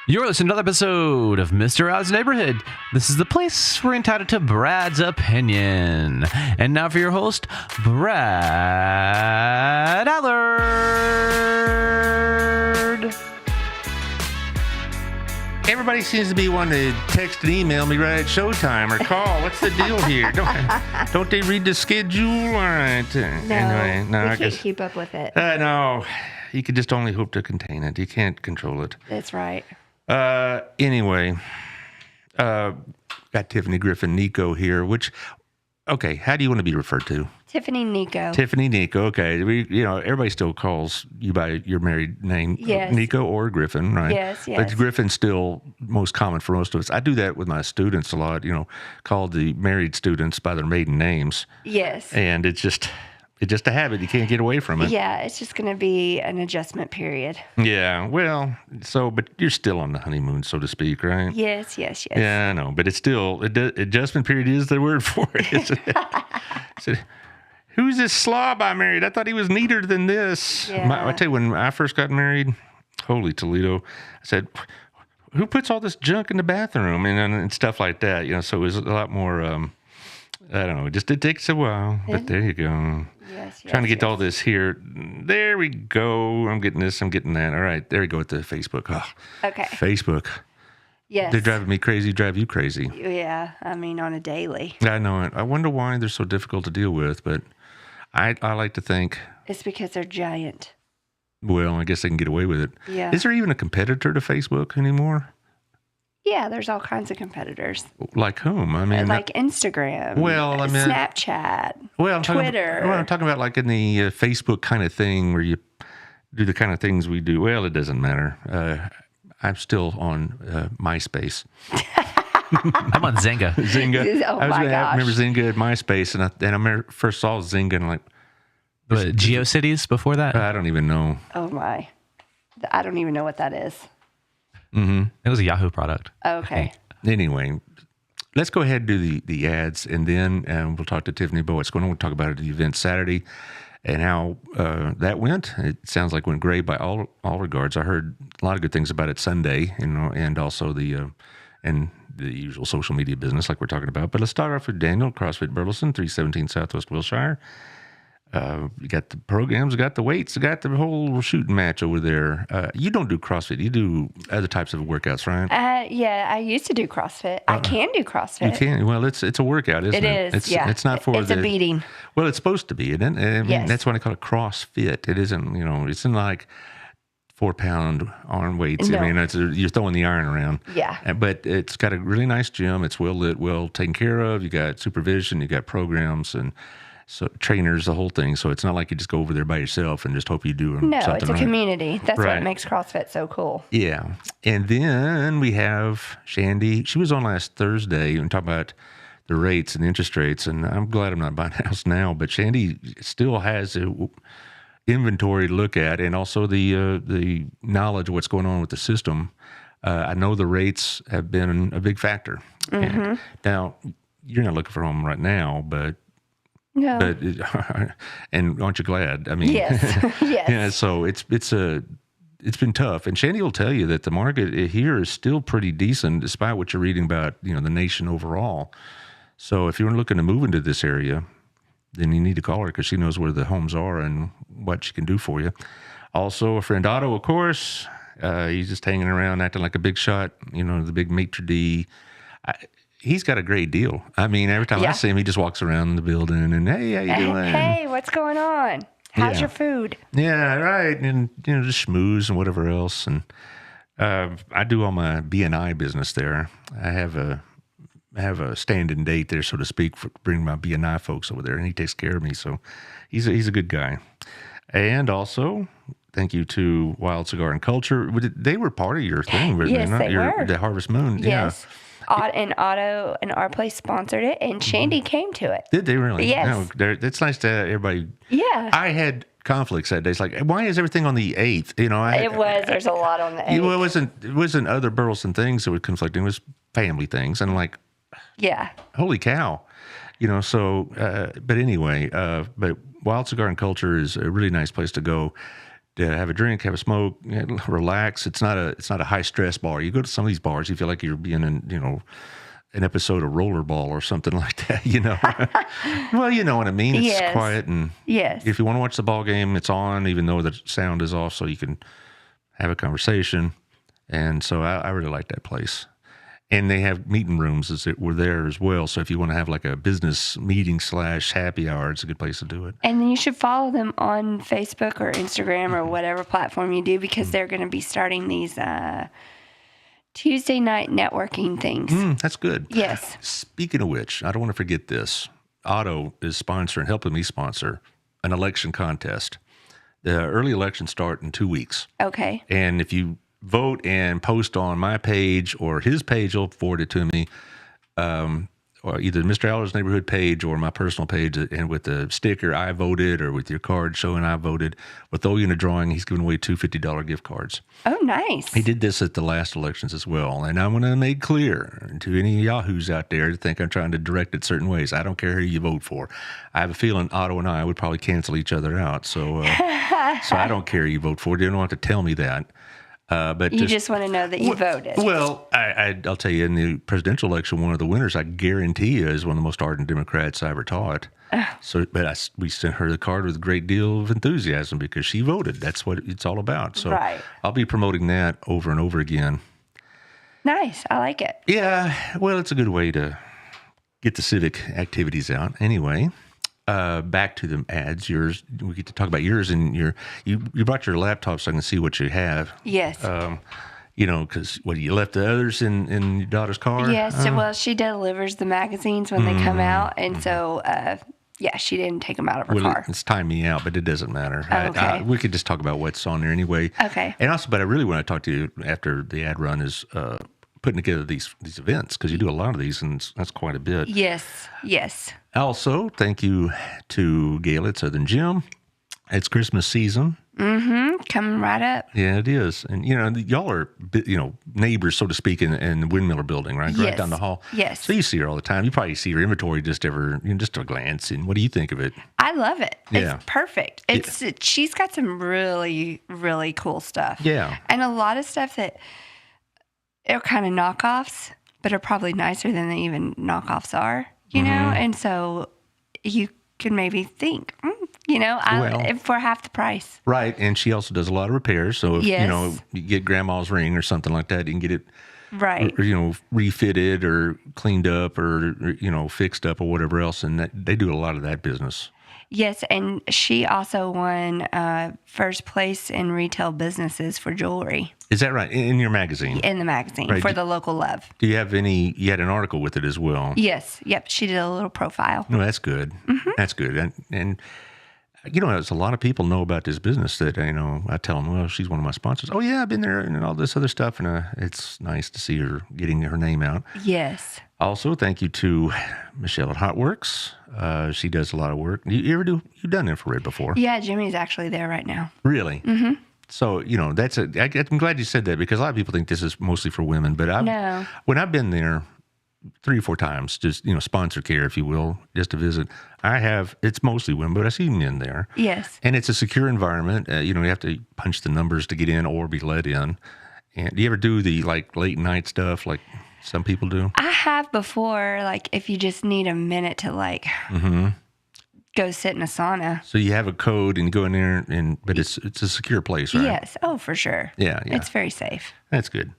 You're listening to another episode of Mr. Odd's Neighborhood. This is the place we're entitled to Brad's opinion. And now for your host, Brad Allard. Everybody seems to be wanting to text and email me right at showtime or call. What's the deal here? Don't they read the schedule? All right. No, anyway, we I can't guess keep up with it. no. You can just only hope to contain it. You can't control it. That's right. Anyway, got Tiffany Griffin Niko here. Okay, how do you want to be referred to? Tiffany Niko. Tiffany Niko. Okay, everybody still calls you by your married name, Yes. Niko or Griffin, right? Yes. But Griffin's still most common for most of us. I do that with my students a lot. Call the married students by their maiden names, Yes. and it's just a habit. You can't get away from it. Yeah, it's just going to be an adjustment period. Yeah. Well, but you're still on the honeymoon, so to speak, right? Yes. Yeah, I know, but it's still adjustment period is the word for it, isn't it? So, who's this slob I married? I thought he was neater than this. Yeah. I tell you, when I first got married, holy Toledo, I said, who puts all this junk in the bathroom and stuff like that? So it was a lot more. I don't know. It takes a while, but there you go. Yes. Trying to get all this here. There we go. I'm getting this. I'm getting that. All right. There we go with the Facebook. Oh, Okay. Facebook. Yes. They're driving me crazy. Drive you crazy. Yeah, I mean, on a daily. I know it. I wonder why they're so difficult to deal with, but I like to think, It's because they're giant. well, I guess they can get away with it. Yeah. Is there even a competitor to Facebook anymore? Yeah, there's all kinds of competitors. Like whom? I mean, Like Instagram. Well, I mean- Snapchat. I'm Twitter. I'm talking about like in the Facebook kind of thing where you do the kind of things we do. Well, it doesn't matter. I'm still on MySpace. I'm on Zynga. Zynga. Oh, my I remember gosh. Zynga at MySpace, and I remember first saw Zynga, and I'm like, But GeoCities before that? I don't even know. Oh, my. I don't even know what that is. It was a Yahoo product. Okay. Anyway, let's go ahead and do the ads, and then we'll talk to Tiffany about what's going on. We'll talk about the event Saturday and how that went. It sounds like went great by all regards. I heard a lot of good things about it Sunday, and also the usual social media business like we're talking about. But let's start off with Daniel, CrossFit Burleson, 317 Southwest Wilshire. You got the programs, got the weights, got the whole shooting match over there. You don't do CrossFit. You do other types of workouts, right? Yeah, I used to do CrossFit. I can do CrossFit. You can. Well, it's a workout, isn't it? It is, yeah. It's not for It's a beating. Well, it's supposed to be, isn't it? I mean, Yes. That's why they call it CrossFit. It isn't, it's not like 4-pound arm weights. No. I mean, you're throwing the iron around. Yeah. But it's got a really nice gym. It's well lit, well taken care of. You got supervision. You got programs and so trainers, the whole thing. So it's not like you just go over there by yourself and just hope you do No, something it's a right. community. That's Right. what makes CrossFit so cool. Yeah. And then we have Shandy. She was on last Thursday and talked about the rates and interest rates. And I'm glad I'm not buying a house now, but Shandy still has a inventory to look at and also the knowledge of what's going on with the system. I know the rates have been a big factor. And now, you're not looking for a home right now, but No. and aren't you glad? I mean, Yes. Yes. Yeah. So it's been tough, and Shandy will tell you that the market here is still pretty decent, despite what you're reading about, the nation overall. So if you're looking to move into this area, then you need to call her because she knows where the homes are and what she can do for you. Also, a friend Otto, of course, he's just hanging around acting like a big shot. The big maitre d'. He's got a great deal. I mean, every time I Yeah. see him, he just walks around the building and, hey, how you doing? Hey, what's going on? How's Yeah. your food? Yeah, right. And, just schmooze and whatever else. And I do all my B&I business there. I have a stand-in date there, so to speak, for bring my B&I folks over there, and he takes care of me. So he's a good guy. And also, thank you to Wild Cigar and Culture. They were part of your thing, weren't Yes, they? they were. The Harvest Moon. Yes. And Otto and our place sponsored it, and Shandy came to it. Did they really? Yes. No, it's nice to have everybody. Yeah. I had conflicts that day. It's like, why is everything on the 8th? It was. There's a lot on the egg. Well, it wasn't other Burleson things that were conflicting. It was family things. And I'm like, Yeah. holy cow. But anyway, but Wild Cigar and Culture is a really nice place to go have a drink, have a smoke, relax. It's not a high stress bar. You go to some of these bars, you feel like you're being in, an episode of Rollerball or something like that, Well, you know what I mean. It's Yes. quiet, and Yes. if you want to watch the ball game, it's on, even though the sound is off, so you can have a conversation. And so I really like that place. And they have meeting rooms as it were there as well. So if you want to have like a business meeting / happy hour, it's a good place to do it. And then you should follow them on Facebook or Instagram or whatever platform you do, because they're going to be starting these Tuesday night networking things. That's good. Yes. Speaking of which, I don't want to forget this. Otto is helping me sponsor an election contest. The early elections start in 2 weeks. Okay. And if you vote and post on my page or his page, he'll forward it to me, or either Mr. Allard's neighborhood page or my personal page, and with the sticker I voted, or with your card showing I voted, we'll throw you in a drawing. He's giving away 2 $50 gift cards. Oh, nice. He did this at the last elections as well. And I want to make clear to any yahoos out there that think I'm trying to direct it certain ways. I don't care who you vote for. I have a feeling Otto and I would probably cancel each other out. So I don't care who you vote for. You don't have to tell me that. But You just want to know that you voted. Well, I'll tell you, in the presidential election, one of the winners, I guarantee you, is one of the most ardent Democrats I ever taught. We sent her the card with a great deal of enthusiasm because she voted. That's what it's all about. So Right. I'll be promoting that over and over again. Nice. I like it. Yeah, well, it's a good way to get the civic activities out. Anyway, back to the ads. Yours, we get to talk about yours, and you brought your laptop so I can see what you have. Yes. Because you left the others in your daughter's car? Yes. Well, she delivers the magazines when they come out. And so, she didn't take them out of her car. It's time me out, but it doesn't matter. Okay. We could just talk about what's on there anyway. Okay. And also, but I really want to talk to you after the ad run is putting together these events, because you do a lot of these, and that's quite a bit. Yes. Yes. Also, thank you to Gail at Southern Gym. It's Christmas season. Coming right up. Yeah, it is. And, y'all are, neighbors, so to speak, in the Windmiller building, right? Right Yes. down the hall. Yes. So you see her all the time. You probably see her inventory just a glance. And what do you think of it? I love it. Yeah. It's perfect. She's got some really, really cool stuff. Yeah. And a lot of stuff that are kind of knockoffs, but are probably nicer than they even knockoffs are, you know? And so you can maybe think, for half the price. Right. And she also does a lot of repairs. So if, Yes. you get grandma's ring or something like that, you can get it, Right. refitted or cleaned up or, fixed up or whatever else. And they do a lot of that business. Yes, and she also won first place in retail businesses for jewelry Is that right? In your magazine? in the magazine Right. for the local love. Do you have you had an article with it as well? Yes, yep, she did a little profile. No, that's good. That's good. And there's a lot of people know about this business that, I tell them, well, she's one of my sponsors. Oh, yeah, I've been there and all this other stuff. And it's nice to see her getting her name out. Yes. Also, thank you to Michelle at Hotworks. She does a lot of work. You've done infrared before? Yeah, Jimmy's actually there right now. Really? Mm-hmm. So, I'm glad you said that, because a lot of people think this is mostly for women. But No. when I've been there 3 or 4 times, just, sponsor care, if you will, just to visit, it's mostly women, but I see men there. Yes. And it's a secure environment. You have to punch the numbers to get in or be let in. And do you ever do the late night stuff like some people do? I have before, if you just need a minute to go sit in a sauna. So you have a code and you go in there, but it's a secure place, right? Yes. Oh, for sure. Yeah. It's very safe. That's good.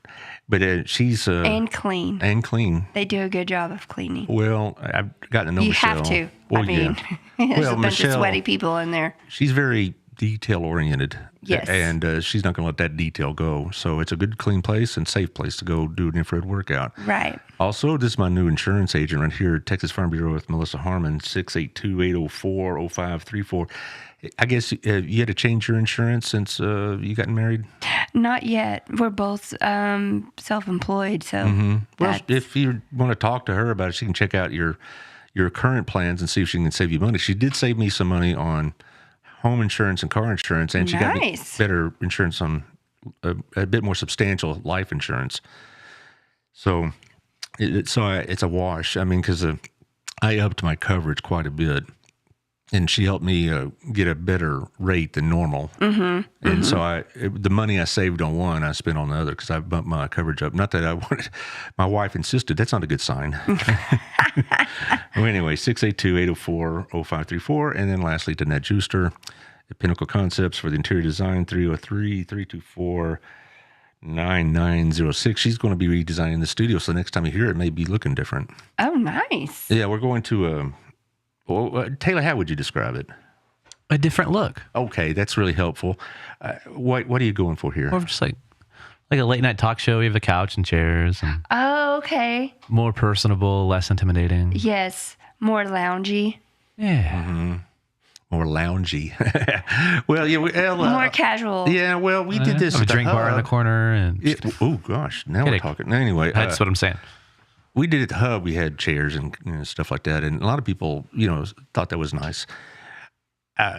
But she's And clean. and clean. They do a good job of cleaning. Well, I've gotten to know You Michelle. have to. Well, there's Well, a bunch of Michelle- sweaty people in there. She's very detail oriented. Yes. And she's not going to let that detail go. So it's a good, clean place and safe place to go do an infrared workout. Right. Also, this is my new insurance agent right here, Texas Farm Bureau with Melissa Harmon, 682-804-0534. I guess you had to change your insurance since you got married? Not yet. We're both self-employed, so Well, that's- if you want to talk to her about it, she can check out your current plans and see if she can save you money. She did save me some money on home insurance and car insurance, and she got me Nice. better insurance on a bit more substantial life insurance. So it's a wash. I mean, because I upped my coverage quite a bit. and she helped me get a better rate than normal. And so the money I saved on one, I spent on the other because I bumped my coverage up. Not that I wanted. My wife insisted. That's not a good sign. Well, anyway, 682-804-0534. And then lastly, to Ned Juster at Pinnacle Concepts for the interior design, 303-324-9906. She's going to be redesigning the studio, so next time you hear it, it may be looking different. Oh, nice. Yeah, we're going to... Taylor, how would you describe it? A different look. Okay, that's really helpful. What are you going for here? Or just like a late night talk show. You have a couch and chairs. And Oh, okay. more personable, less intimidating. Yes, more loungy. Yeah. More loungy. Well, yeah, More casual. Yeah, well, we did this Have a at the drink bar in the Hub. corner. And Oh gosh, now we're talking. Anyway, that's what I'm saying. we did at the Hub. We had chairs and stuff like that, and a lot of people, thought that was nice.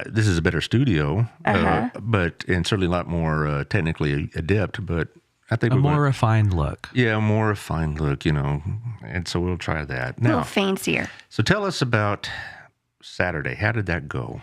This is a better studio, but and certainly a lot more technically adept. But I think A more refined look. a more refined look, and so we'll try that A little now. fancier. So tell us about Saturday. How did that go?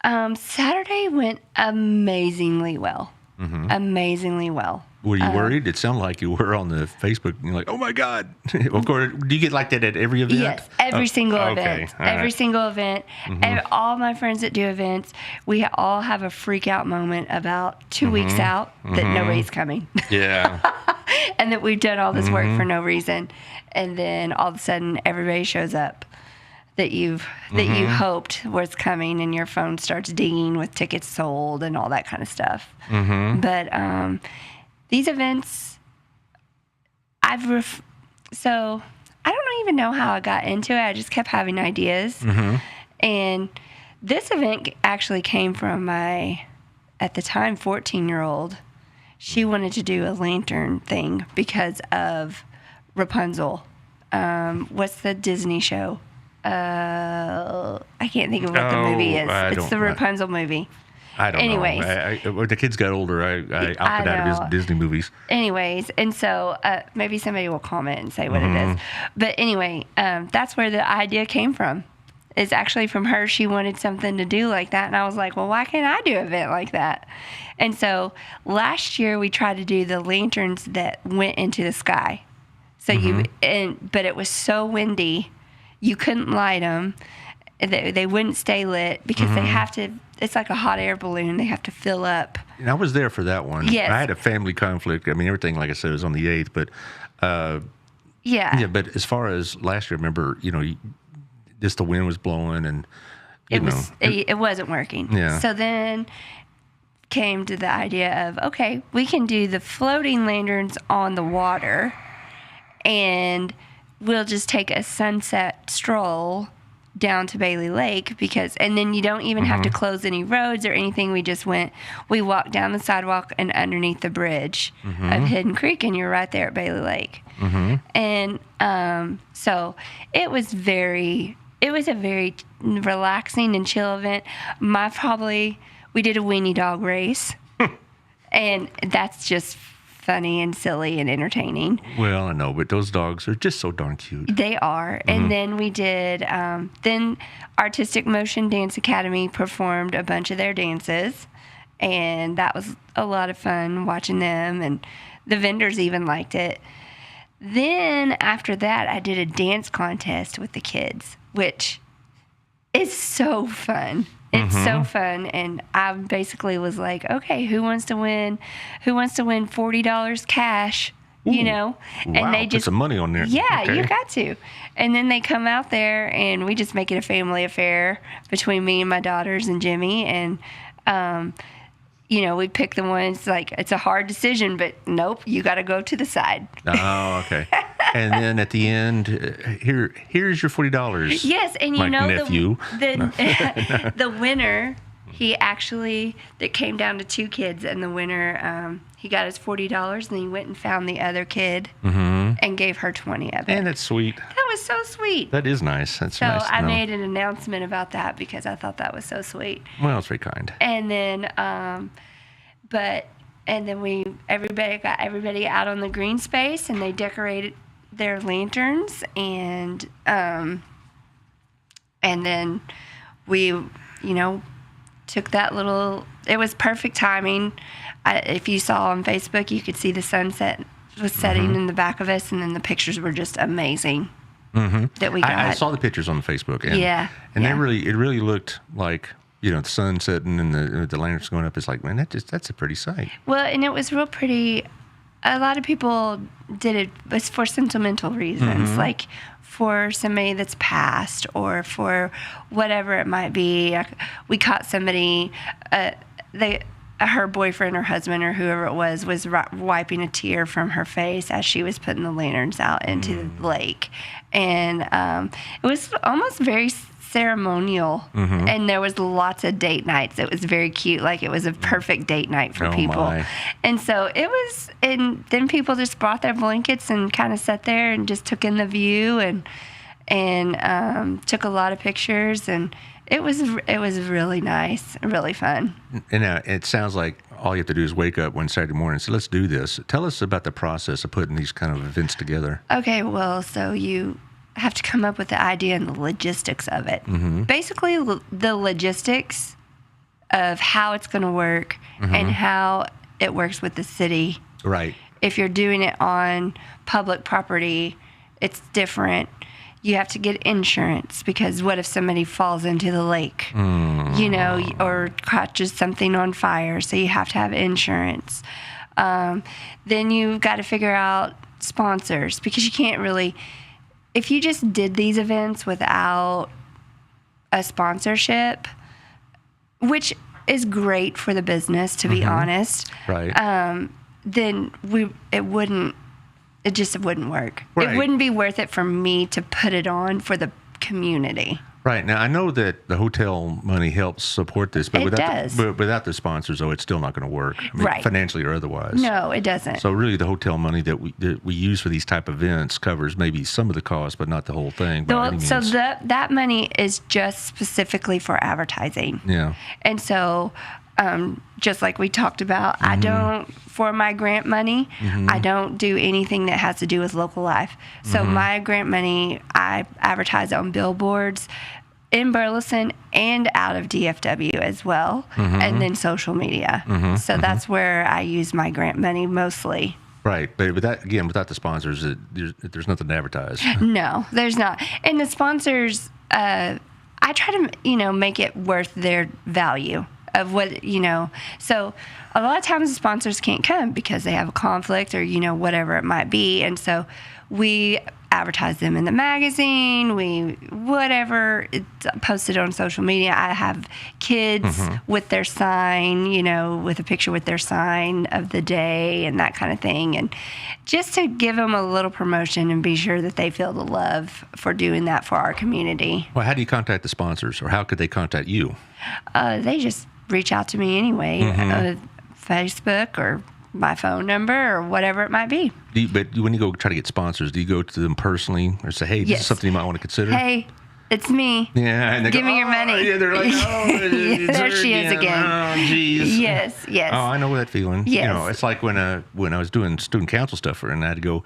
Saturday went amazingly well. Amazingly well. Were you worried? It sounded like you were on the Facebook. You're like, oh my God. Of course, do you get like that at every event? Yes, every single event. All Every right. single event. And all my friends that do events, we all have a freak out moment about 2 weeks out that nobody's coming. Yeah. And that we've done all this work for no reason. And then all of a sudden everybody shows up that you hoped was coming, and your phone starts dinging with tickets sold and all that kind of stuff. But these events, so I don't even know how I got into it. I just kept having ideas. And this event actually came from my, at the time, 14-year-old. She wanted to do a lantern thing because of Rapunzel. What's the Disney show? I can't think of what the movie is. It's the Rapunzel movie. I don't Anyways. know. When the kids got older, I opted out of Disney movies. Anyways, and so maybe somebody will comment and say what it is. But anyway, that's where the idea came from. It's actually from her. She wanted something to do like that. And I was like, well, why can't I do an event like that? And so last year we tried to do the lanterns that went into the sky. So but it was so windy, you couldn't light them. They wouldn't stay lit because they have to, it's like a hot air balloon. They have to fill up. And I was there for that one. Yes. I had a family conflict. I mean, everything, like I said, was on the 8th. But, Yeah. but as far as last year, remember, just the wind was blowing and, It wasn't working. Yeah. So then came to the idea of, okay, we can do the floating lanterns on the water, and we'll just take a sunset stroll down to Bailey Lake and then you don't even have to close any roads or anything. We walked down the sidewalk and underneath the bridge of Hidden Creek, and you're right there at Bailey Lake. And so it was a very relaxing and chill event. We did a weenie dog race, and that's just funny and silly and entertaining. Well, I know, but those dogs are just so darn cute. They are. And then we did, then Artistic Motion Dance Academy performed a bunch of their dances, and that was a lot of fun watching them, and the vendors even liked it. Then after that, I did a dance contest with the kids, which is so fun. It's so fun, and I basically was like, okay, who wants to win $40 cash, Wow, and they put just some money on there. Yeah, Okay. you got to. And then they come out there, and we just make it a family affair between me and my daughters and Jimmy, and we pick the ones, like, it's a hard decision, but nope, you got to go to the side. Oh, okay. And then at the end, here's your $40. Yes, and my nephew. the winner, that came down to 2 kids, and the winner, he got his $40, and he went and found the other kid and gave her 20 of it. And that's sweet. That was so sweet. That is nice. That's So nice to I know. made an announcement about that because I thought that was so sweet. Well, it's very kind. And then, everybody got everybody out on the green space, and they decorated their lanterns, and then we, took that little. It was perfect timing. If you saw on Facebook, you could see the sunset was setting in the back of us, and then the pictures were just amazing that we got. I saw the pictures on Facebook. And, Yeah. it really looked like, the sun setting and the lanterns going up. It's like, man, that's a pretty sight. Well, and it was real pretty. A lot of people did it was for sentimental reasons, like for somebody that's passed or for whatever it might be. We caught somebody, her boyfriend or husband or whoever it was wiping a tear from her face as she was putting the lanterns out into the lake. And it was almost very ceremonial, and there was lots of date nights. It was very cute, like it was a perfect date night for people. My. And so it was, and then people just brought their blankets and kind of sat there and just took in the view and took a lot of pictures, and it was really nice, really fun. And it sounds like all you have to do is wake up one Saturday morning and say, let's do this. Tell us about the process of putting these kind of events together. Okay, well, so you have to come up with the idea and the logistics of it. Basically, the logistics of how it's going to work and how it works with the city. Right. If you're doing it on public property, it's different. You have to get insurance because what if somebody falls into the lake, or catches something on fire? So you have to have insurance. Then you've got to figure out sponsors because you can't really. If you just did these events without a sponsorship, which is great for the business, to be honest, right? Then it wouldn't work. Right. It wouldn't be worth it for me to put it on for the community. Right. Now, I know that the hotel money helps support this, but without the sponsors, though, it's still not going to work. I mean, Right. Financially or otherwise. No, it doesn't. So really, the hotel money that we use for these type of events covers maybe some of the cost, but not the whole thing. By any means. So that money is just specifically for advertising. Yeah. And so, just like we talked about, I don't, for my grant money, I don't do anything that has to do with local life. So my grant money, I advertise on billboards in Burleson and out of DFW as well, and then social media. So that's where I use my grant money mostly. Right, but without the sponsors, there's nothing to advertise. No, there's not. And the sponsors, I try to, make it worth their value of what, So a lot of times the sponsors can't come because they have a conflict or, whatever it might be. And so we advertise them in the magazine, it's posted on social media. I have kids with their sign, with a picture with their sign of the day and that kind of thing. And just to give them a little promotion and be sure that they feel the love for doing that for our community. Well, how do you contact the sponsors, or how could they contact you? They just reach out to me anyway, Facebook or my phone number or whatever it might be. But when you go try to get sponsors, do you go to them personally or say, hey, this is something you might want to consider? Hey, it's me. Yeah, and they Give me your money. Yeah, they're like, there she is again. Oh, jeez. Yes. Oh, I know that feeling. Yes. It's like when I was doing student council stuff, and I had to go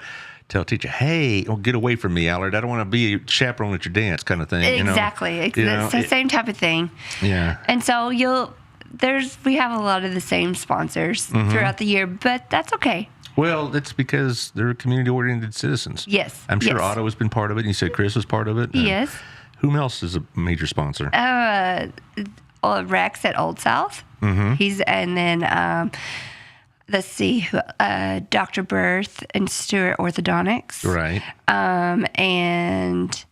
tell a teacher, hey, get away from me, Allard. I don't want to be a chaperone at your dance kind of thing. Exactly. It's the same type of thing. Yeah. And so we have a lot of the same sponsors throughout the year, but that's okay. Well, that's because they're community-oriented citizens. Yes. I'm sure Otto has been part of it. You said Chris was part of it. Yes. Whom else is a major sponsor? Rex at Old South. And then let's see, Dr. Berth and Stewart Orthodontics. Right. And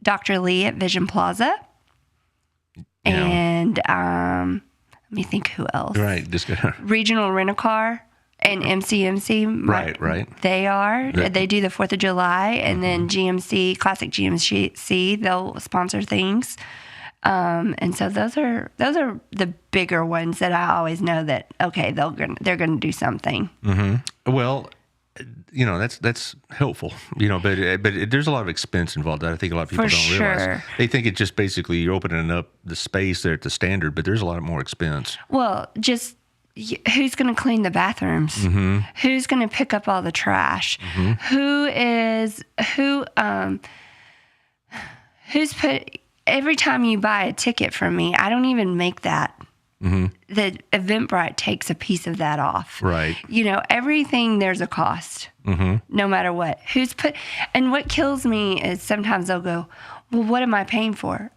Dr. Lee at Vision Plaza. Yeah. And let me think who else. Right. Just Regional Rent-A-Car and MCMC. Right. They do the 4th of July, and then GMC, Classic GMC, they'll sponsor things. And so those are the bigger ones that I always know that, okay, they're going to do something. Well, that's helpful, but there's a lot of expense involved that I think a lot of people don't realize. They think it's just basically you're opening up the space there at the standard, but there's a lot more expense. Well, just who's going to clean the bathrooms? Who's going to pick up all the trash? Who's every time you buy a ticket from me, I don't even make that. The Eventbrite takes a piece of that off. Right. Everything, there's a cost, no matter what. And what kills me is sometimes they'll go, well, what am I paying for?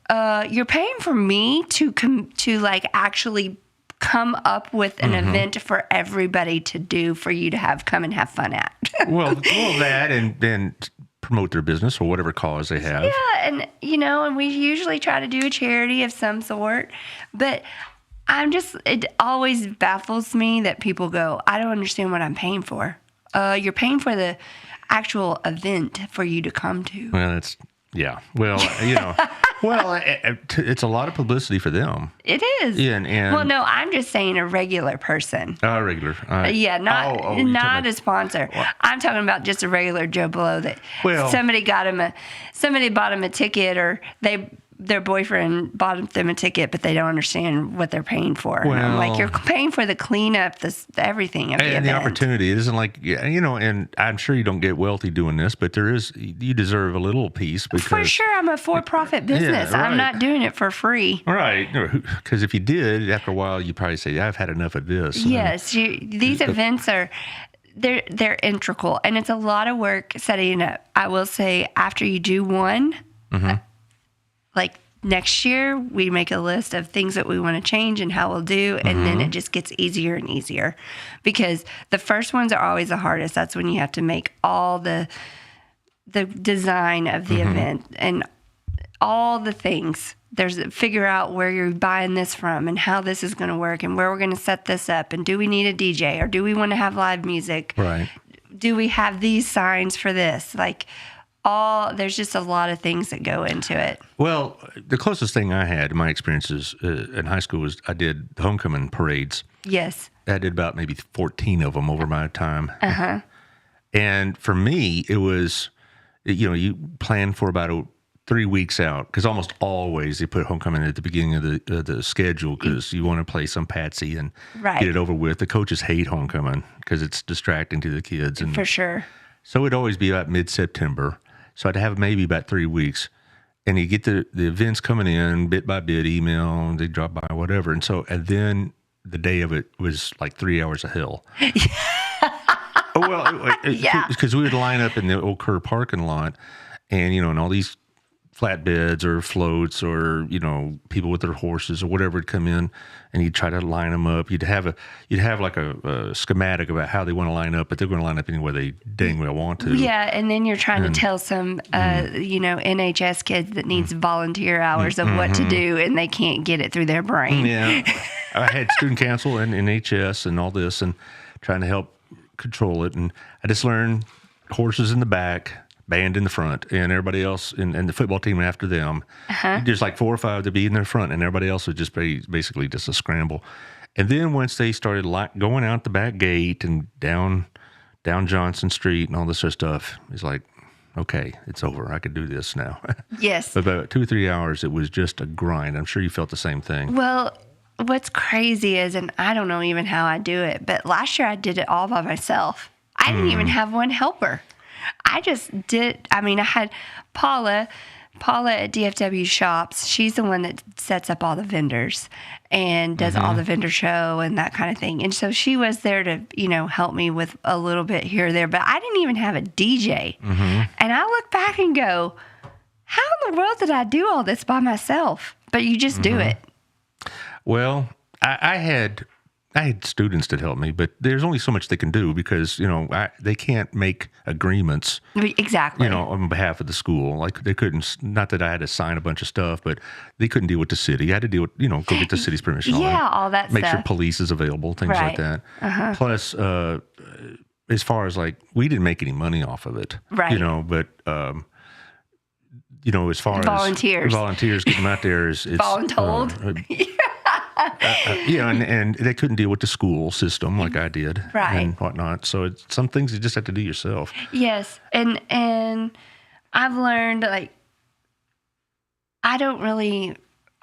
You're paying for me to actually come up with an event for everybody to do, for you to come and have fun at. well, that and then promote their business or whatever cause they have. Yeah, and we usually try to do a charity of some sort, but it always baffles me that people go, I don't understand what I'm paying for. You're paying for the actual event for you to come to. Well, yeah. Well, it's a lot of publicity for them. It is. Yeah, and well, no, I'm just saying a regular person. Regular. Not a sponsor. Well, I'm talking about just a regular Joe Blow that somebody bought him a ticket, or their boyfriend bought them a ticket, but they don't understand what they're paying for. Well, and I'm like, you're paying for the cleanup, everything of the event. The opportunity. It isn't like, and I'm sure you don't get wealthy doing this, but you deserve a little piece. Because, for sure, I'm a for-profit business. Yeah, right. I'm not doing it for free. Right. Because if you did, after a while, you'd probably say, I've had enough of this. Yes. These events are... They're integral, and it's a lot of work setting it up. I will say, after you do one, like next year, we make a list of things that we want to change and how we'll do, and then it just gets easier and easier, because the first ones are always the hardest. That's when you have to make all the design of the event and all the things. Figure out where you're buying this from and how this is going to work and where we're going to set this up, and do we need a DJ, or do we want to have live music? Right. Do we have these signs for this? There's just a lot of things that go into it. Well, the closest thing I had in my experiences in high school was I did homecoming parades. Yes. I did about maybe 14 of them over my time. And for me, it was, you plan for about 3 weeks out, because almost always they put homecoming at the beginning of the schedule, because you want to play some patsy and get it over with. The coaches hate homecoming because it's distracting to the kids. And for sure. So it'd always be about mid-September. So I'd have maybe about 3 weeks. And you get the events coming in bit by bit, email, they drop by, whatever. And then the day of it was like 3 hours of hell. Because we would line up in the old Kerr parking lot, and, and all these flatbeds or floats or, people with their horses or whatever would come in, and you'd try to line them up. You'd have like a schematic about how they want to line up, but they're going to line up any way they dang well want to. Yeah, and then you're trying to tell some, NHS kids that needs volunteer hours of what to do, and they can't get it through their brain. Yeah. I had student council and NHS and all this, and trying to help control it. And I just learned horses in the back, band in the front, and everybody else, and the football team after them. There's like 4 or 5 to be in the front, and everybody else would just be basically just a scramble. And then once they started going out the back gate and down Johnson Street and all this sort of stuff, it's like, okay, it's over. I could do this now. Yes. But about 2 or 3 hours, it was just a grind. I'm sure you felt the same thing. Well, what's crazy is, and I don't know even how I do it, but last year I did it all by myself. I didn't even have one helper. I just did. I had Paula at DFW Shops. She's the one that sets up all the vendors and does all the vendor show and that kind of thing. And so she was there to, help me with a little bit here or there. But I didn't even have a DJ. And I look back and go, how in the world did I do all this by myself? But you just do it. Well, I had students that helped me, but there's only so much they can do, because, they can't make agreements. Exactly. On behalf of the school. Like, they couldn't, not that I had to sign a bunch of stuff, but they couldn't deal with the city. I had to deal with, go get the city's permission. All that Make stuff. sure police is available, things like that. Plus, as far as we didn't make any money off of it. Right. But, as far volunteers. as volunteers getting them out there is voluntold. And they couldn't deal with the school system like I did, and whatnot. So some things you just have to do yourself. Yes, and I've learned I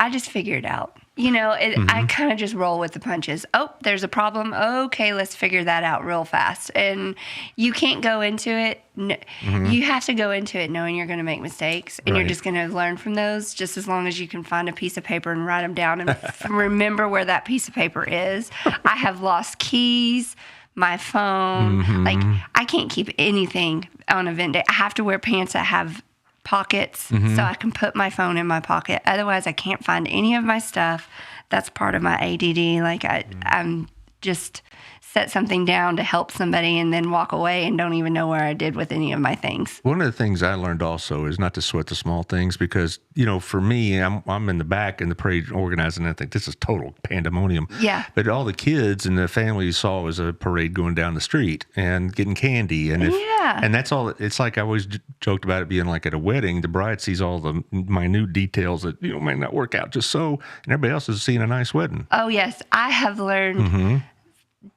just figure it out. I kind of just roll with the punches. Oh, there's a problem. Okay, let's figure that out real fast. And you can't go into it. You have to go into it knowing you're going to make mistakes, and you're just going to learn from those. Just as long as you can find a piece of paper and write them down and remember where that piece of paper is. I have lost keys, my phone. Like, I can't keep anything on event day. I have to wear pants that have pockets so I can put my phone in my pocket. Otherwise, I can't find any of my stuff. That's part of my ADD. Like, I'm just set something down to help somebody and then walk away and don't even know where I did with any of my things. One of the things I learned also is not to sweat the small things because, for me, I'm in the back in the parade organizing, and I think this is total pandemonium. Yeah. But all the kids and the family saw was a parade going down the street and getting candy. And and that's all. It's like I always joked about it being like at a wedding. The bride sees all the minute details that, might not work out just so, and everybody else is seeing a nice wedding. Oh, yes. I have learned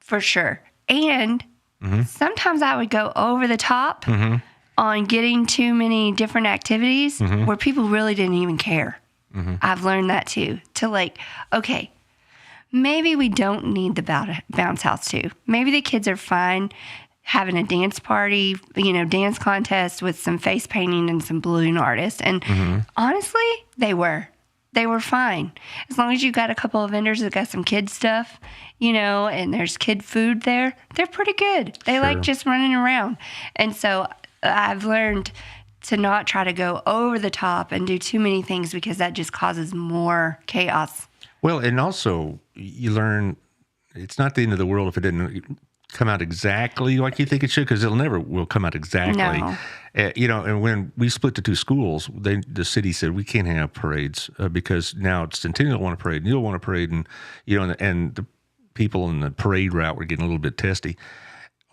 for sure. And sometimes I would go over the top on getting too many different activities where people really didn't even care. I've learned that too. To like, okay, maybe we don't need the bounce house too. Maybe the kids are fine having a dance party, dance contest with some face painting and some balloon artists. And honestly, they were fine. As long as you got a couple of vendors that got some kid stuff, and there's kid food there, they're pretty good. They like just running around. And so I've learned to not try to go over the top and do too many things because that just causes more chaos. Well, and also you learn it's not the end of the world if it didn't come out exactly like you think it should, because will come out exactly. No. And when we split to two schools, the city said we can't have parades because now Centennial want a parade, Neil want a parade, and and the people in the parade route were getting a little bit testy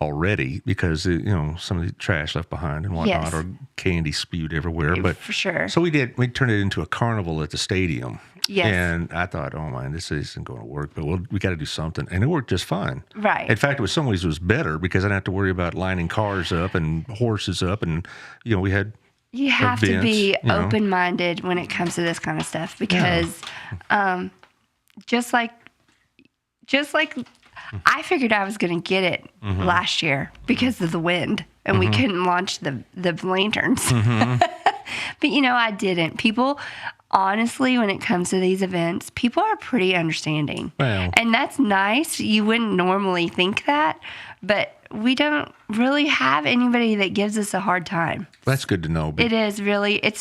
already because some of the trash left behind and whatnot, or candy spewed everywhere. But for sure, so we turned it into a carnival at the stadium. Yes. And I thought, oh man, this isn't going to work, but we got to do something. And it worked just fine. Right. In fact, some ways it was better because I didn't have to worry about lining cars up and horses up. And, we had You have events, to be open-minded when it comes to this kind of stuff because just like I figured I was going to get it last year because of the wind and we couldn't launch the lanterns. But, I didn't. People, honestly, when it comes to these events, people are pretty understanding. Well. And that's nice. You wouldn't normally think that, but we don't really have anybody that gives us a hard time. That's good to know. It's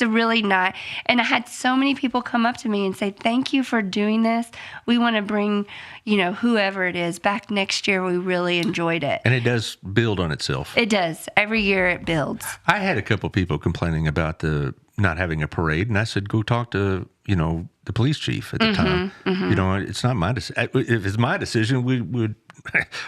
a really nice, and I had so many people come up to me and say, thank you for doing this. We want to bring, whoever it is back next year. We really enjoyed it. And it does build on itself. It does. Every year it builds. I had a couple people complaining about the not having a parade, and I said, go talk to, the police chief at the time. It's not my decision. If it's my decision, we would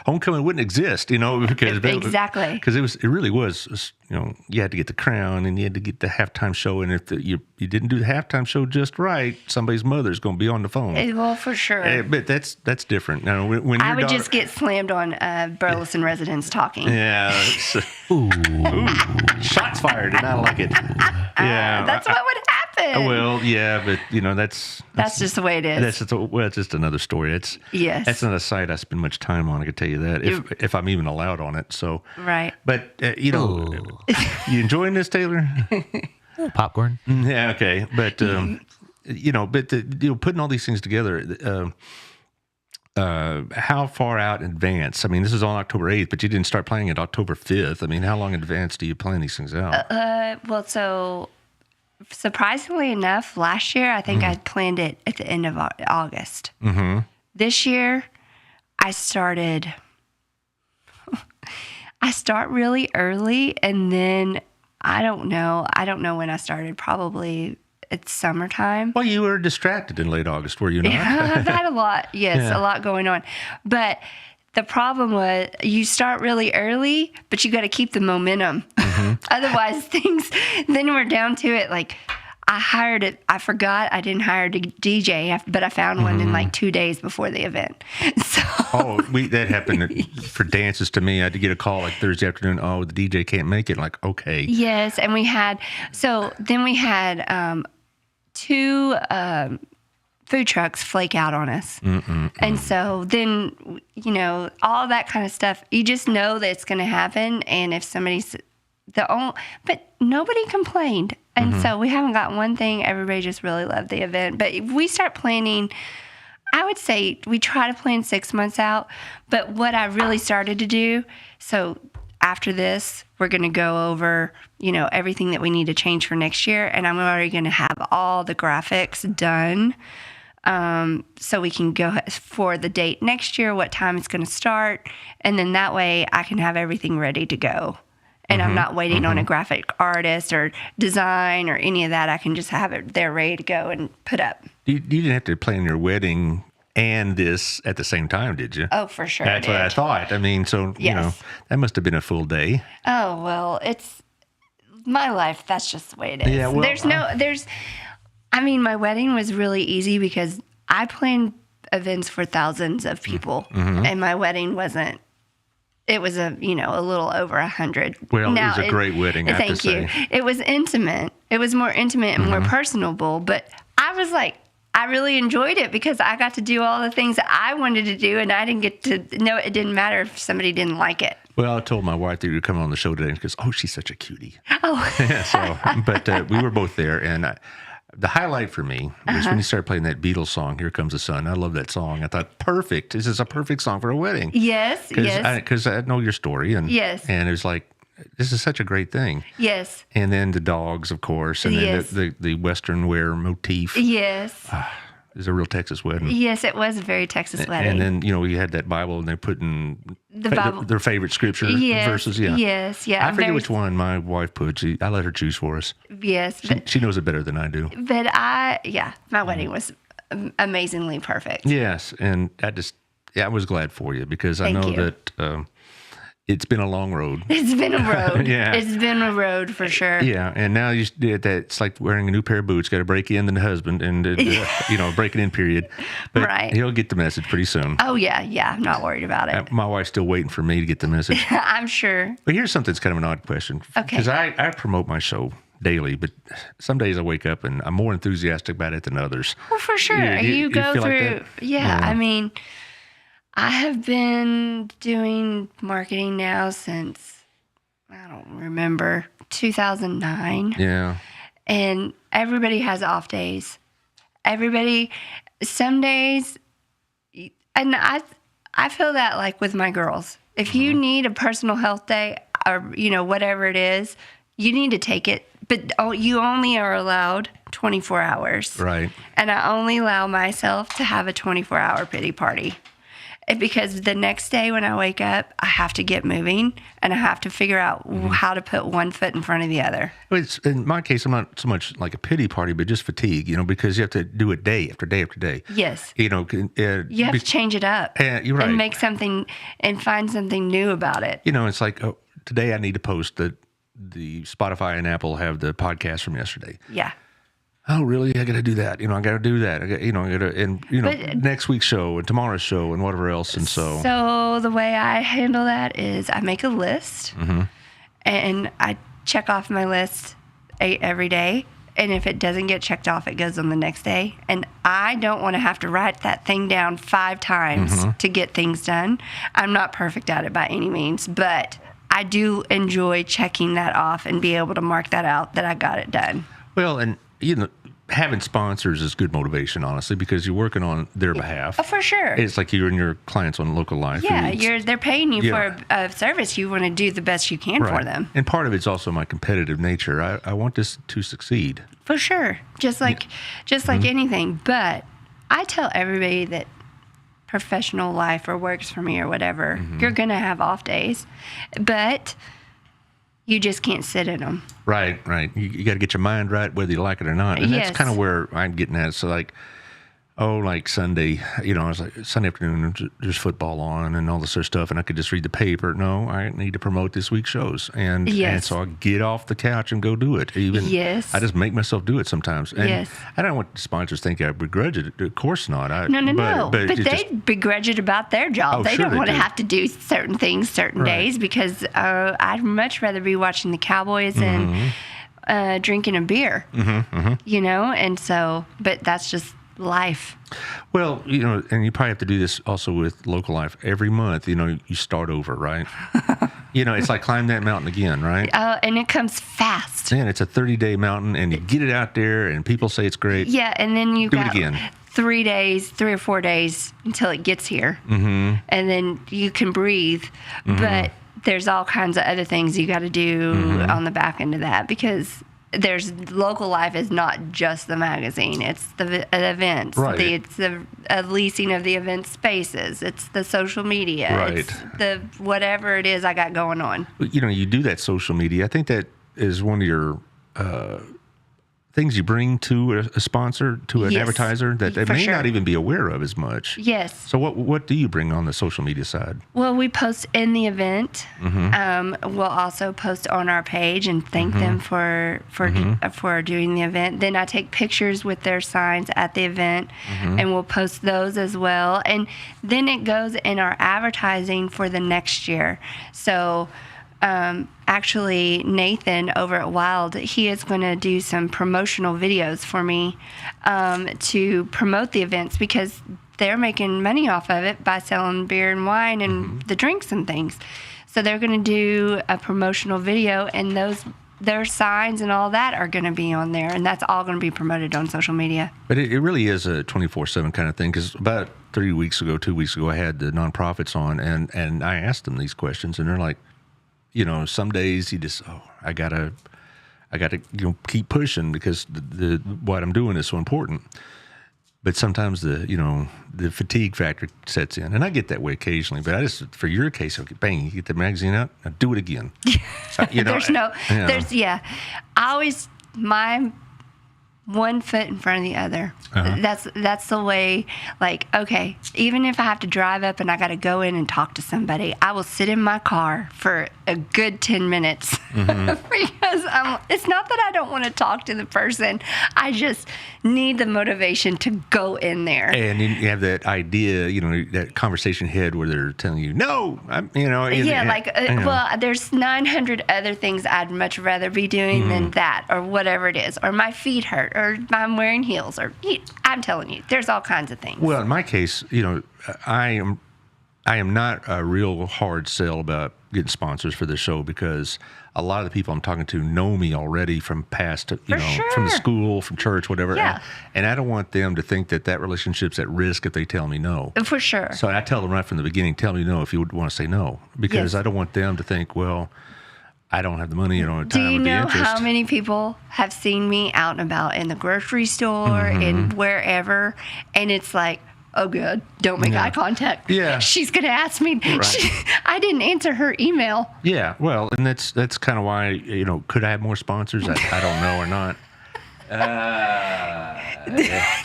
homecoming wouldn't exist, because exactly, because it really was, you had to get the crown and you had to get the halftime show, and if you didn't do the halftime show just right, somebody's mother's going to be on the phone. Well, for sure. But that's different. Now, when I would just get slammed on Burleson residents talking. Yeah. Ooh, shots fired, and I like it. Yeah, that's what would happen. Well, yeah, but that's just the way it is. It's just another story. That's not a site I spend much time on. I can tell you that if I'm even allowed on it. So right. But you enjoying this, Taylor? Popcorn. Yeah. Okay. But putting all these things together. How far out in advance? I mean, this is on October 8th, but you didn't start planning it October 5th. I mean, how long in advance do you plan these things out? Well, so surprisingly enough, last year, I think I planned it at the end of August. Mm-hmm. This year, I start really early, and then I don't know when I started. Probably it's summertime. Well, you were distracted in late August, were you not? Yeah, I've had a lot. Yes, a lot going on. But the problem was you start really early, but you got to keep the momentum. Mm-hmm. Otherwise, then we're down to it. Like I forgot I didn't hire a DJ, but I found one in like 2 days before the event. So. That happened for dances to me. I had to get a call like Thursday afternoon. Oh, the DJ can't make it. Like, okay. Yes, and we had food trucks flake out on us. And so then, all that kind of stuff, you just know that it's going to happen. And if somebody's but nobody complained. And so we haven't got one thing. Everybody just really loved the event. But if we start planning, I would say we try to plan 6 months out. But what I really started to do, so after this, we're going to go over, everything that we need to change for next year. And I'm already going to have all the graphics done. So we can go for the date next year, what time it's going to start. And then that way I can have everything ready to go. And I'm not waiting on a graphic artist or design or any of that. I can just have it there ready to go and put up. You didn't have to plan your wedding and this at the same time, did you? Oh, for sure. That's what I thought. I mean, so, Yes. that must have been a full day. Oh, well, it's my life. That's just the way it is. Yeah, well, my wedding was really easy because I planned events for thousands of people, and my wedding wasn't. It was a little over 100. Well, it was a great wedding, I have to say. Thank you. It was intimate. It was more intimate and more personable, but I was like, I really enjoyed it because I got to do all the things that I wanted to do, and I didn't get to know it didn't matter if somebody didn't like it. Well, I told my wife that you were coming on the show today because, she's such a cutie. Oh. But we were both there, and the highlight for me was when you started playing that Beatles song, Here Comes the Sun. I love that song. I thought, perfect. This is a perfect song for a wedding. Yes. Because I know your story. And, Yes. And it was like, this is such a great thing. Yes. And then the dogs, of course, and then Yes. the Western wear motif. Yes. It was a real Texas wedding. Yes, it was a very Texas wedding. And then, we had that Bible, and they're putting The Bible. their favorite scripture verses. Yeah. Yes, yeah. I forget which one my wife put. I let her choose for us. Yes. She knows it better than I do. But my wedding was amazingly perfect. Yes, and I was glad for you because I Thank know you. that it's been a long road. It's been a road. Yeah. It's been a road for sure. Yeah, and now you did that. It's like wearing a new pair of boots. Got to break in the husband, and breaking in period. But Right. he'll get the message pretty soon. Oh, yeah. I'm not worried about it. My wife's still waiting for me to get the message. I'm sure. But here's something that's kind of an odd question. Okay. Because I promote my show daily, but some days I wake up and I'm more enthusiastic about it than others. Well, for sure. Yeah, you go feel like through. that? Yeah, Yeah. I have been doing marketing now since, I don't remember, 2009. Yeah. And everybody has off days. Some days, and I feel that like with my girls. If you need a personal health day or, whatever it is, you need to take it. But you only are allowed 24 hours. Right. And I only allow myself to have a 24-hour pity party. Because the next day when I wake up, I have to get moving and I have to figure out how to put one foot in front of the other. Well, in my case, I'm not so much like a pity party, but just fatigue, because you have to do it day after day after day. Yes. You You have to change it up. You're right. And make something and find something new about it. It's like, today I need to post that the Spotify and Apple have the podcast from yesterday. Yeah. Oh, really? I got to do that. I got to do that. But next week's show and tomorrow's show and whatever else. And So the way I handle that is I make a list and I check off my list every day. And if it doesn't get checked off, it goes on the next day. And I don't want to have to write that thing down 5 times to get things done. I'm not perfect at it by any means, but I do enjoy checking that off and be able to mark that out that I got it done. Well, and having sponsors is good motivation, honestly, because you're working on their behalf. Oh, for sure. It's like you and your clients on Local Life. Yeah, they're paying you Yeah. for a service. You want to do the best you can for them. And part of it's also my competitive nature. I want this to succeed. For sure. Just like anything. But I tell everybody that professional life or works for me or whatever, you're going to have off days. But you just can't sit in them. Right. You got to get your mind right, whether you like it or not. And Yes. that's kind of where I'm getting at. So like Sunday, I was like, Sunday afternoon, there's football on and all this other stuff, and I could just read the paper. No, I need to promote this week's shows. And so I get off the couch and go do it. Yes. I just make myself do it sometimes. And Yes. I don't want sponsors to think I begrudge it. Of course not. No. But it's they begrudge it about their job. Oh, They sure don't they want to do. have to do certain things certain Right. days because I'd much rather be watching the Cowboys and drinking a beer, and so, but that's just life. Well, and you probably have to do this also with local life. Every month, you start over, right? It's like climb that mountain again, right? And it comes fast. Man, it's a 30-day mountain, and you get it out there, and people say it's great. Yeah, and then you Do it got again. 3 or 4 days until it gets here. Mm-hmm. And then you can breathe. Mm-hmm. But there's all kinds of other things you got to do on the back end of that, because there's local life is not just the magazine. It's the events. Right. It's the leasing of the event spaces. It's the social media. Right. It's the whatever it is I got going on. You do that social media. I think that is one of your things you bring to a sponsor, to an advertiser that they may not even be aware of as much. Yes. So what do you bring on the social media side? Well, we post in the event. We'll also post on our page and thank them for doing the event. Then I take pictures with their signs at the event, and we'll post those as well. And then it goes in our advertising for the next year. So actually, Nathan over at Wild, he is going to do some promotional videos for me to promote the events, because they're making money off of it by selling beer and wine and the drinks and things. So they're going to do a promotional video, and their signs and all that are going to be on there, and that's all going to be promoted on social media. But it really is a 24/7 kind of thing, because about 2 weeks ago, I had the nonprofits on, and I asked them these questions, and they're like, some days you just, I gotta keep pushing because the what I'm doing is so important. But sometimes the fatigue factor sets in, and I get that way occasionally. But I just, for your case, okay, bang, you get the magazine out, now do it again. I always, my one foot in front of the other. That's the way, like, okay, even if I have to drive up and I got to go in and talk to somebody, I will sit in my car for a good 10 minutes because it's not that I don't want to talk to the person. I just need the motivation to go in there. And you have that idea, that conversation head where they're telling you, no, there's 900 other things I'd much rather be doing than that, or whatever it is, or my feet hurt, or I'm wearing heels, or I'm telling you, there's all kinds of things. Well, in my case, I am not a real hard sell about getting sponsors for the show, because a lot of the people I'm talking to know me already from past, from the school, from church, whatever. Yeah. And I don't want them to think that relationship's at risk if they tell me no. For sure. So I tell them right from the beginning, tell me no if you would want to say no, because I don't want them to think, well, I don't have the money, I don't have time. Do you or the know interest. how many people have seen me out and about in the grocery store and wherever, and it's like, oh, good, don't make eye contact. Yeah. She's going to ask me. Right. I didn't answer her email. Yeah, well, and that's kind of why, could I have more sponsors? I don't know or not.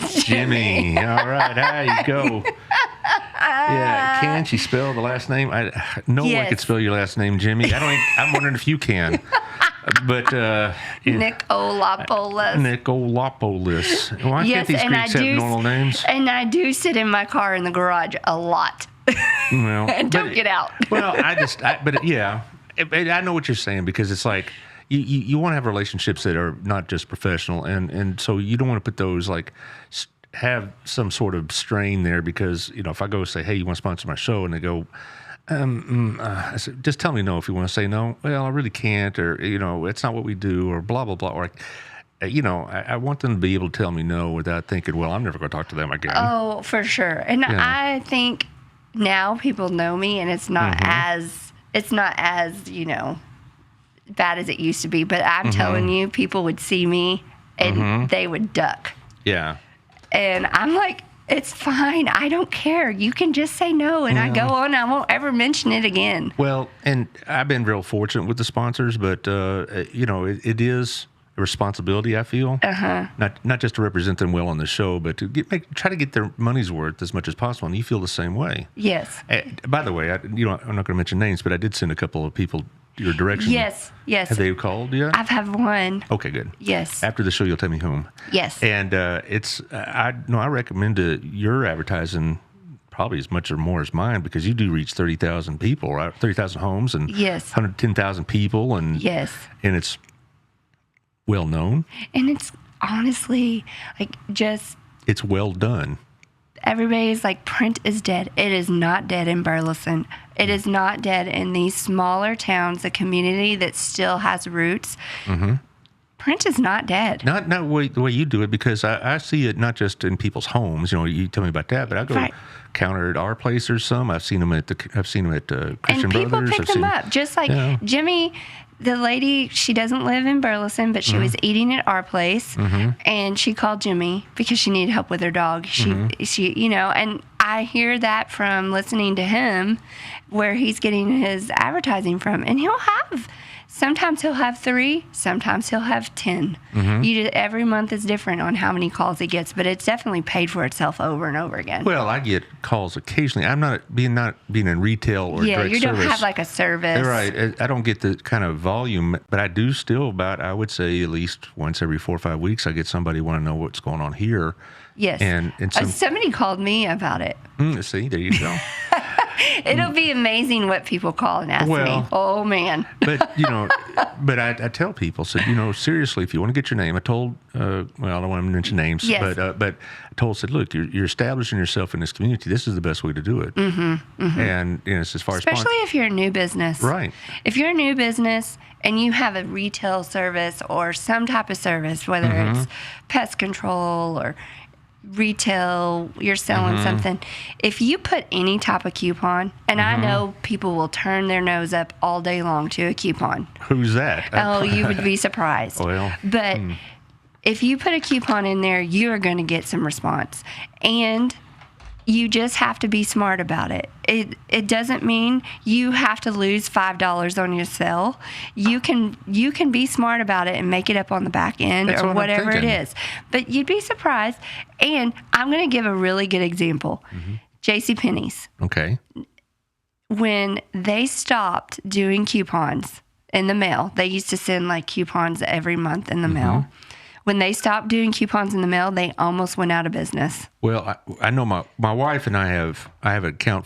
Jimmy. All right, there you go. Yeah, can she spell the last name? No one could spell your last name, Jimmy. I'm wondering if you can. But Nikolopoulos. Nikolopoulos. Why can't these Greeks have normal names? And I do sit in my car in the garage a lot. Well, and don't get out. Well, I know what you're saying, because it's like you want to have relationships that are not just professional, and so you don't want to put those have some sort of strain there, because if I go say, hey, you want to sponsor my show, and they go, I said, just tell me no if you want to say no. Well, I really can't, or it's not what we do, or blah blah blah, or I want them to be able to tell me no without thinking, well, I'm never going to talk to them again. Oh, for sure. And I think now people know me, and it's not as bad as it used to be. But I'm telling you, people would see me and they would duck. Yeah. And I'm like, it's fine. I don't care. You can just say no, and I go on. I won't ever mention it again. Well, and I've been real fortunate with the sponsors, but it is a responsibility, I feel. Not just to represent them well on the show, but to try to get their money's worth as much as possible. And you feel the same way. Yes. By the way, I'm not going to mention names, but I did send a couple of people your direction. Yes. Have they called yet? I've had one. Okay, good. Yes. After the show, you'll tell me whom. Yes. And I recommend your advertising probably as much or more as mine, because you do reach 30,000 people, right? 30,000 homes and 110,000 people, and and it's well known. And it's honestly like just it's well done. Everybody's like, print is dead. It is not dead in Burleson. It is not dead in these smaller towns, a community that still has roots. Mm-hmm. Print is not dead. Not the way you do it, because I see it not just in people's homes. You know, you tell me about that, but I go counter at our place. There's some. I've seen them at Christian Brothers. And people pick them up, just like Jimmy. The lady, she doesn't live in Burleson, but she was eating at our place, and she called Jimmy because she needed help with her dog. She, you know, and I hear that from listening to him, where he's getting his advertising from, and sometimes he'll have 3, sometimes he'll have 10. Every month is different on how many calls he gets, but it's definitely paid for itself over and over again. Well, I get calls occasionally. I'm not being in retail or direct you don't service. have like a service. Right. I don't get the kind of volume, but I do still I would say at least once every 4 or 5 weeks, I get somebody want to know what's going on here. Yes. And somebody called me about it. See, there you go. It'll be amazing what people call and ask me. Oh, man. But, you know, I tell people, seriously, if you want to get your name, I told, I don't want to mention names, but I said, look, you're establishing yourself in this community. This is the best way to do it. And, you know, it's as far especially if you're a new business. Right. If you're a new business and you have a retail service or some type of service, whether it's pest control or retail, you're selling something, if you put any type of coupon, and I know people will turn their nose up all day long to a coupon. Who's that? Oh, you would be surprised. But if you put a coupon in there, you are going to get some response, and you just have to be smart about it. It doesn't mean you have to lose $5 on your sale. You can be smart about it and make it up on the back end. That's or whatever it is. But you'd be surprised. And I'm going to give a really good example. JCPenney's. Okay. When they stopped doing coupons in the mail, they used to send like coupons every month in the mail. When they stopped doing coupons in the mail, they almost went out of business. Well, I know my wife and I have an account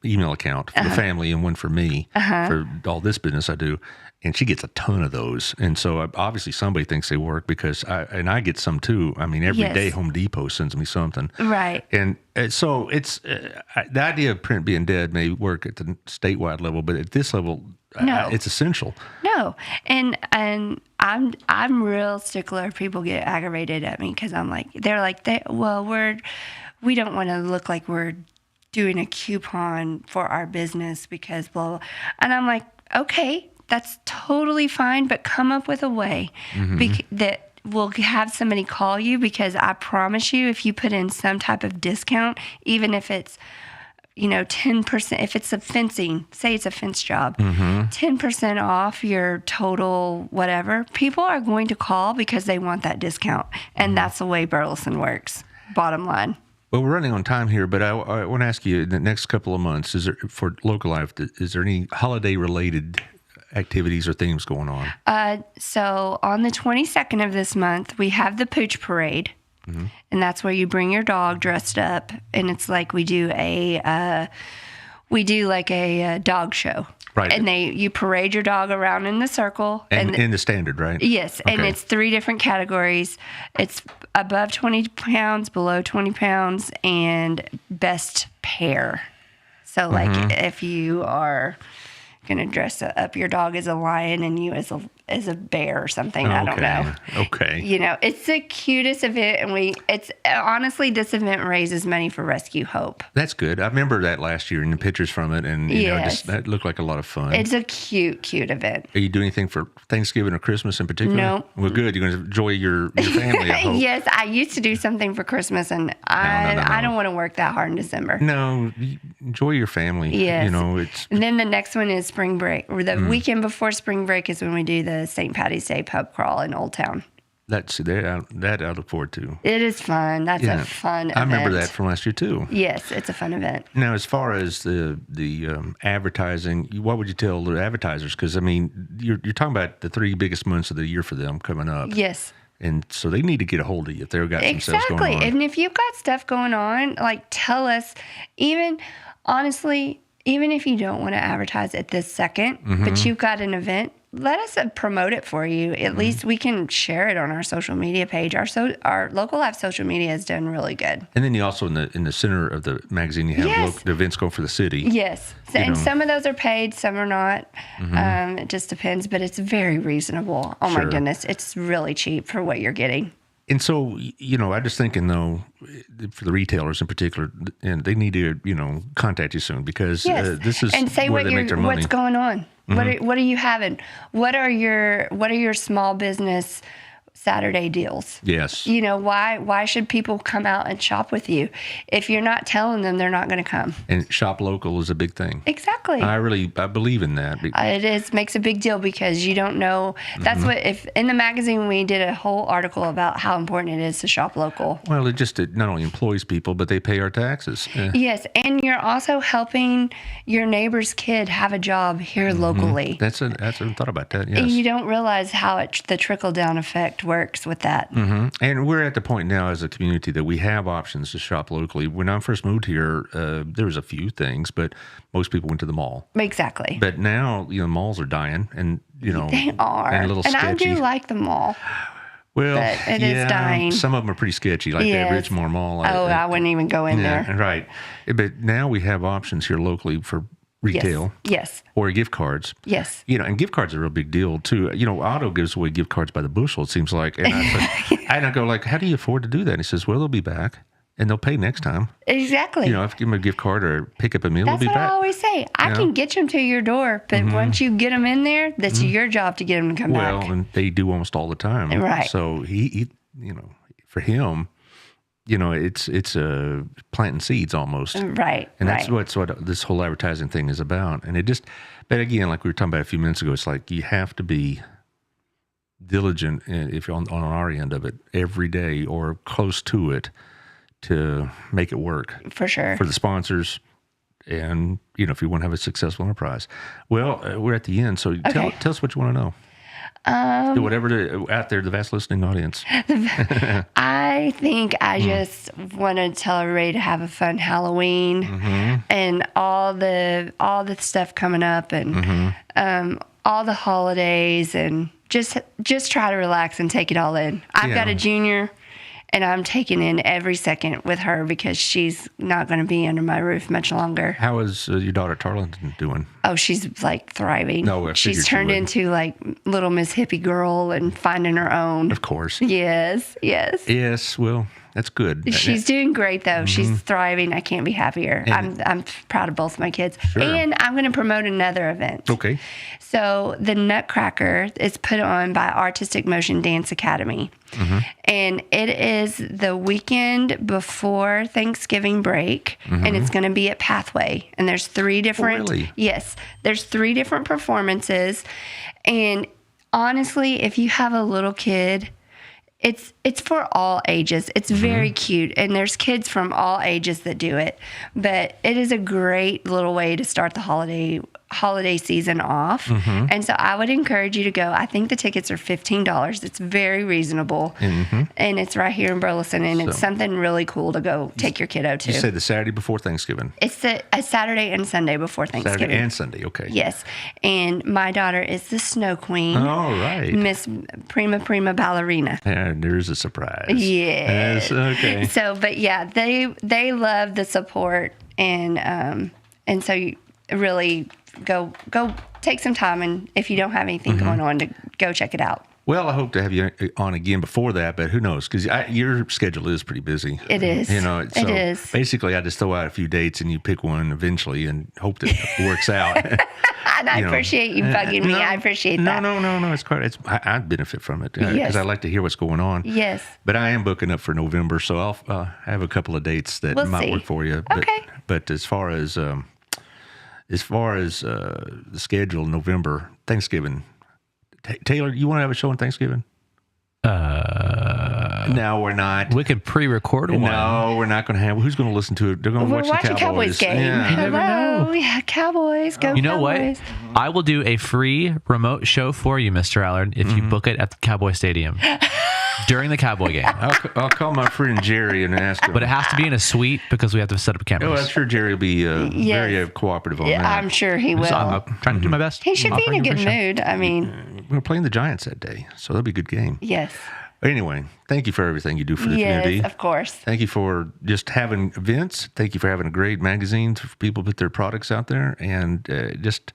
email account for the family and one for me for all this business I do, and she gets a ton of those. And so obviously somebody thinks they work because I get some too. I mean, every day Home Depot sends me something. Right. And so it's the idea of print being dead may work at the statewide level, but at this level, it's essential. No, and I'm real stickler if people get aggravated at me because I'm like, we don't want to look like we're doing a coupon for our business because blah, blah. And I'm like, okay, that's totally fine, but come up with a way that will have somebody call you, because I promise you, if you put in some type of discount, even if it's 10%, if it's a fencing, say it's a fence job, 10% off your total whatever, people are going to call because they want that discount. And that's the way Burleson works, bottom line. Well, we're running on time here, but I want to ask you, in the next couple of months, for Local Life, is there any holiday-related activities or themes going on? So on the 22nd of this month, we have the Pooch Parade. And that's where you bring your dog dressed up, and it's like we do a dog show. Right. And you parade your dog around in the circle. And in the standard, right? Yes. Okay. And it's 3 different categories. It's above 20 pounds, below 20 pounds, and best pair. So like if you are going to dress up your dog as a lion and you as a bear or something. I don't know. Okay. It's the cutest event, and it's honestly, this event raises money for Rescue Hope. That's good. I remember that last year and the pictures from it, and that looked like a lot of fun. It's a cute event. Are you doing anything for Thanksgiving or Christmas in particular? No. Well, good. You're going to enjoy your family, I hope. Yes, I used to do something for Christmas, and I don't want to work that hard in December. No, enjoy your family. Yes. It's. And then the next one is spring break, or the weekend before spring break is when we do the St. Patty's Day pub crawl in Old Town. That I look forward to. It is fun. That's a fun event. I remember that from last year too. Yes, it's a fun event. Now, as far as the advertising, what would you tell the advertisers? Because I mean, you're talking about the 3 biggest months of the year for them coming up. Yes. And so they need to get a hold of you if they've got some stuff going on. Exactly. And if you've got stuff going on, like, tell us. Honestly, even if you don't want to advertise at this second, but you've got an event, let us promote it for you. At least we can share it on our social media page. Our Local Life social media has done really good. And then you also in the center of the magazine you have the events going for the city. Yes, and some of those are paid, some are not. It just depends, but it's very reasonable. Oh my goodness, it's really cheap for what you're getting. And so, I'm just thinking, though, for the retailers in particular, and they need to, contact you soon because this is and say where they make their money. What's going on. What are you having? What are your small business Saturday deals? Yes. Why should people come out and shop with you? If you're not telling them, they're not going to come. And shop local is a big thing. Exactly. I believe in that. It makes a big deal because you don't know. That's what, if in the magazine we did a whole article about how important it is to shop local. Well, it not only employs people, but they pay our taxes. Yes, and you're also helping your neighbor's kid have a job here locally. I haven't thought about that. Yes. You don't realize how the trickle down effect works with that. And we're at the point now as a community that we have options to shop locally. When I first moved here, there was a few things, but most people went to the mall. Exactly. But now, malls are dying, and they are, and a little sketchy. I do like the mall. Well, but it is dying. Some of them are pretty sketchy, like that Ridgemore Mall. I wouldn't even go in there. Right. But now we have options here locally for retail. Yes. Or gift cards. Yes. And gift cards are a real big deal too. Otto gives away gift cards by the bushel, it seems like. And I go like, how do you afford to do that? And he says, well, they'll be back and they'll pay next time. Exactly. If you give them a gift card or pick up a meal, that's they'll be back. That's what I always say. I can get them to your door, but once you get them in there, that's your job to get them to come back. Well, and they do almost all the time. Right. So he for him, it's planting seeds almost. Right. And that's what this whole advertising thing is about. And but again, like we were talking about a few minutes ago, it's like you have to be diligent if you're on our end of it every day or close to it to make it work. For sure. For the sponsors and, if you want to have a successful enterprise. Well, we're at the end, so tell us what you want to know. Whatever out there, the vast listening audience. I think I just want to tell everybody to have a fun Halloween and all the stuff coming up and all the holidays and just try to relax and take it all in. I've got a junior. And I'm taking in every second with her because she's not going to be under my roof much longer. How is your daughter Tarleton doing? Oh, she's like thriving. No, she's turned into like little Miss Hippie Girl and finding her own. Of course. Yes. Well, that's good. She's doing great though. She's thriving. I can't be happier. I'm proud of both my kids. Sure. And I'm going to promote another event. Okay. So the Nutcracker is put on by Artistic Motion Dance Academy. And it is the weekend before Thanksgiving break, and it's going to be at Pathway. And there's 3 different. Really? Yes, there's 3 different performances. And honestly, if you have a little kid, it's for all ages. It's very cute, and there's kids from all ages that do it. But it is a great little way to start the holiday season off. And so I would encourage you to go. I think the tickets are $15. It's very reasonable, and it's right here in Burleson, and it's something really cool to go take your kiddo to. You said the Saturday before Thanksgiving. It's a Saturday and Sunday before Thanksgiving. Saturday and Sunday, okay. Yes, and my daughter is the Snow Queen. All right. Miss Prima Ballerina. And there's a surprise. Yes. Okay. So, but yeah, they love the support, and so you really go take some time, and if you don't have anything going on, to go check it out. Well, I hope to have you on again before that, but who knows? Because your schedule is pretty busy. It is. It is. Basically, I just throw out a few dates, and you pick one eventually, and hope that it works out. And I appreciate you bugging me. I appreciate that. No. It's quite. I benefit from it because I like to hear what's going on. Yes. But I am booking up for November, so I'll have a couple of dates that might work for you. Okay. But as far as the schedule, November, Thanksgiving. Taylor, you want to have a show on Thanksgiving? No, we're not. We could pre-record one. No, we're not going to have. Who's going to listen to it? They're going to watch the Cowboys game. Yeah. You never know. Yeah, Cowboys. Go Cowboys. You know what? I will do a free remote show for you, Mr. Allard, if you book it at the Cowboy Stadium. during the Cowboy game. I'll call my friend Jerry and ask him. But it has to be in a suite because we have to set up cameras. Oh, I'm sure Jerry will be very cooperative on Yeah, that. I'm sure he will. So I'm trying to do my best. He should be in a Offering good information. mood. I mean, We're playing the Giants that day, so that'll be a good game. yes. Anyway, thank you for everything you do for the community. Yes, of course. Thank you for just having events. Thank you for having a great magazine for people to put their products out there, and just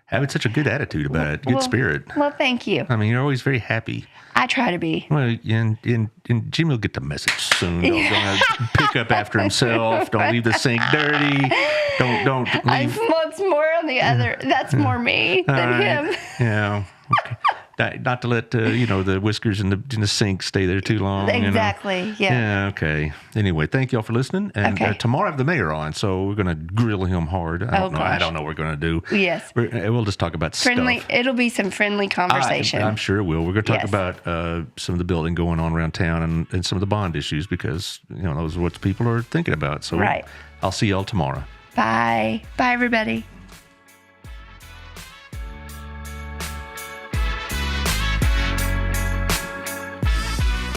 having such a good attitude about it, good spirit. Well, thank you. I mean, you're always very happy. I try to be. Well, and Jimmy will get the message soon. Don't pick up after himself. Don't leave the sink dirty. Don't leave. It's more on the other. That's more me than him. Yeah. Okay. Not to let the whiskers in the sink stay there too long. Exactly. Yeah. Yeah. Okay. Anyway, thank y'all for listening. And Okay. tomorrow I have the mayor on, so we're gonna grill him hard. I don't gosh. know what we're gonna do. Yes. We'll just talk about Friendly. stuff. It'll be some friendly conversation. I'm sure it will. We're going to talk Yes. about some of the building going on around town and some of the bond issues because those are what people are thinking about. So Right. I'll see y'all tomorrow. Bye. Bye, everybody.